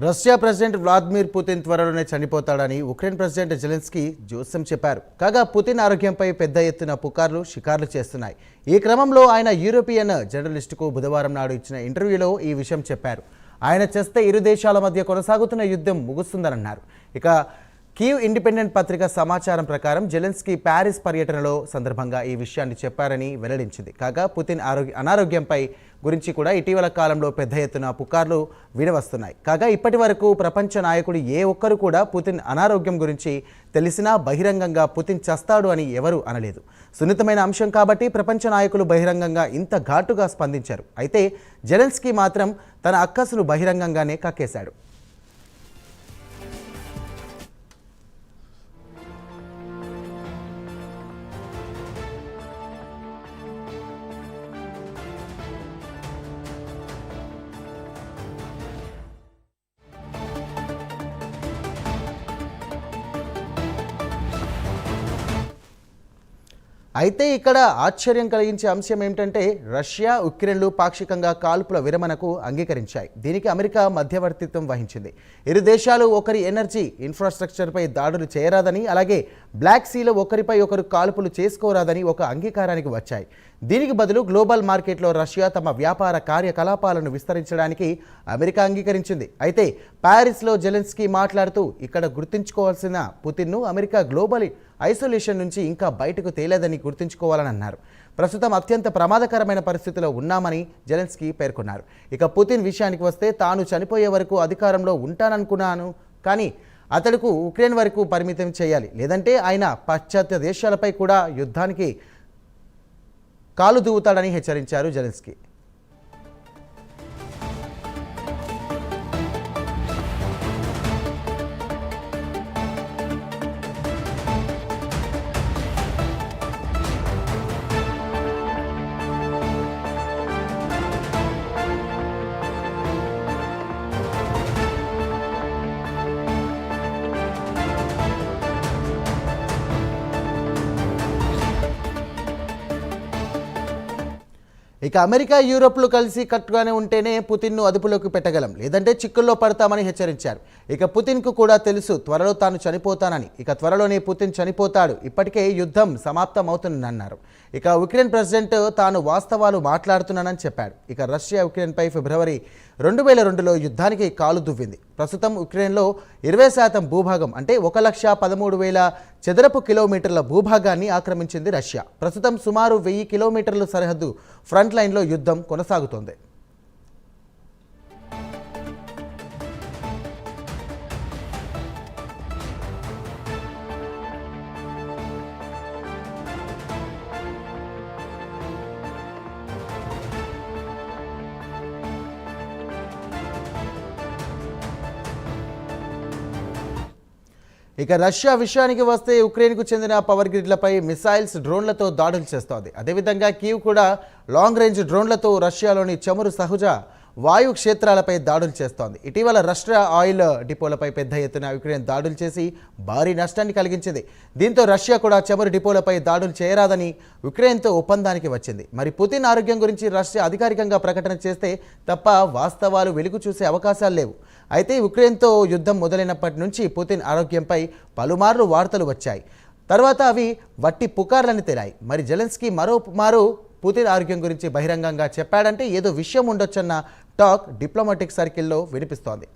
Russia president Vladimir Putin త్వరలోనే చనిపోతాడని Ukraine president Zelensky జోస్యం చెప్పారు. కాగా పుతిన్ ఆరోగ్యంపై పెద్ద ఎత్తున పుకార్లు షికార్లు చేస్తున్నాయి. ఈ క్రమంలో ఆయన యూరోపియన్ జర్నలిస్టుకు బుధవారం నాడు ఇచ్చిన ఇంటర్వ్యూలో ఈ విషయం చెప్పారు. ఆయన చేస్తే ఇరు దేశాల మధ్య కొనసాగుతున్న యుద్ధం ముగుస్తుందన్నారు. ఇక కీవ్ ఇండిపెండెంట్ పత్రిక సమాచారం ప్రకారం జెలెన్స్కీ ప్యారిస్ పర్యటనలో సందర్భంగా ఈ విషయాన్ని చెప్పారని వెల్లడించింది. కాగా పుతిన్ అనారోగ్యంపై గురించి కూడా ఇటీవల కాలంలో పెద్ద ఎత్తున పుకార్లు వినవస్తున్నాయి. కాగా ఇప్పటి వరకు ప్రపంచ నాయకుడు ఏ ఒక్కరు కూడా పుతిన్ అనారోగ్యం గురించి తెలిసినా బహిరంగంగా పుతిన్ చస్తాడు అని ఎవరూ అనలేదు. సున్నితమైన అంశం కాబట్టి ప్రపంచ నాయకులు బహిరంగంగా ఇంత ఘాటుగా స్పందించారు. అయితే జెలెన్స్కీ మాత్రం తన అక్కసును బహిరంగంగానే కక్కేశాడు. అయితే ఇక్కడ ఆశ్చర్యం కలిగించే అంశం ఏమిటంటే రష్యా, ఉక్రెయిన్లు పాక్షికంగా కాల్పుల విరమణకు అంగీకరించాయి. దీనికి అమెరికా మధ్యవర్తిత్వం వహించింది. ఇరు దేశాలు ఒకరి ఎనర్జీ ఇన్ఫ్రాస్ట్రక్చర్పై దాడులు చేయరాదని, అలాగే బ్లాక్ సీలో ఒకరిపై ఒకరు కాల్పులు చేసుకోరాదని ఒక అంగీకారానికి వచ్చాయి. దీనికి బదులు గ్లోబల్ మార్కెట్లో రష్యా తమ వ్యాపార కార్యకలాపాలను విస్తరించడానికి అమెరికా అంగీకరించింది. అయితే ప్యారిస్లో జెలెన్స్కీ మాట్లాడుతూ ఇక్కడ గుర్తుంచుకోవాల్సిన పుతిన్ను అమెరికా గ్లోబల్ ఐసోలేషన్ నుంచి ఇంకా బయటకు తేలేదని గుర్తుంచుకోవాలని అన్నారు. ప్రస్తుతం అత్యంత ప్రమాదకరమైన పరిస్థితిలో ఉన్నామని జెలెన్స్కీ పేర్కొన్నారు. ఇక పుతిన్ విషయానికి వస్తే తాను చనిపోయే వరకు అధికారంలో ఉంటాననుకున్నాను, కానీ అతడుకు ఉక్రెయిన్ వరకు పరిమితం చేయాలి, లేదంటే ఆయన పాశ్చాత్య దేశాలపై కూడా యుద్ధానికి కాలు దువ్వుతాడని హెచ్చరించారు జెలెన్స్కీ. ఇక అమెరికా, యూరోప్లు కలిసి కట్టుగానే ఉంటేనే పుతిన్ను అదుపులోకి పెట్టగలం, లేదంటే చిక్కుల్లో పడతామని హెచ్చరించారు. ఇక పుతిన్కు కూడా తెలుసు త్వరలో తాను చనిపోతానని. ఇక త్వరలోనే పుతిన్ చనిపోతాడు, ఇప్పటికే యుద్ధం సమాప్తం అవుతుందన్నారు. ఇక ఉక్రెయిన్ ప్రెసిడెంట్ తాను వాస్తవాలు మాట్లాడుతున్నానని చెప్పాడు. ఇక రష్యా ఉక్రెయిన్పై ఫిబ్రవరి 2022లో యుద్ధానికి కాలు దువ్వింది. ప్రస్తుతం ఉక్రెయిన్లో 20% భూభాగం అంటే 1,13,000 చదరపు కిలోమీటర్ల భూభాగాన్ని ఆక్రమించింది రష్యా. ప్రస్తుతం సుమారు 1000 కిలోమీటర్ల సరిహద్దు ఫ్రంట్ లైన్లో యుద్ధం కొనసాగుతోంది. ఇక రష్యా విషయానికి వస్తే ఉక్రెయిన్కు చెందిన పవర్ గ్రిడ్లపై మిసైల్స్, డ్రోన్లతో దాడులు చేస్తోంది. అదేవిధంగా కీవ్ కూడా లాంగ్ రేంజ్ డ్రోన్లతో రష్యాలోని చమురు సహజ వాయు క్షేత్రాలపై దాడులు చేస్తోంది. ఇటీవల రష్యా ఆయిల్ డిపోలపై పెద్ద ఎత్తున ఉక్రెయిన్ దాడులు చేసి భారీ నష్టాన్ని కలిగించింది. దీంతో రష్యా కూడా చమురు డిపోలపై దాడులు చేయరాదని ఉక్రెయిన్తో ఒప్పందానికి వచ్చింది. మరి పుతిన్ ఆరోగ్యం గురించి రష్యా అధికారికంగా ప్రకటన చేస్తే తప్ప వాస్తవాలు వెలుగు చూసే అవకాశాలు లేవు. అయితే ఉక్రెయిన్తో యుద్ధం మొదలైనప్పటి నుంచి పుతిన్ ఆరోగ్యంపై పలుమార్లు వార్తలు వచ్చాయి. తర్వాత అవి వట్టి పుకార్లని తేలాయి. మరి జెలెన్స్కీ మరో పుతిన్ ఆరోగ్యం గురించి బహిరంగంగా చెప్పాడంటే ఏదో విషయం ఉండొచ్చన్న టాక్ డిప్లొమాటిక్ సర్కిల్లో వినిపిస్తోంది.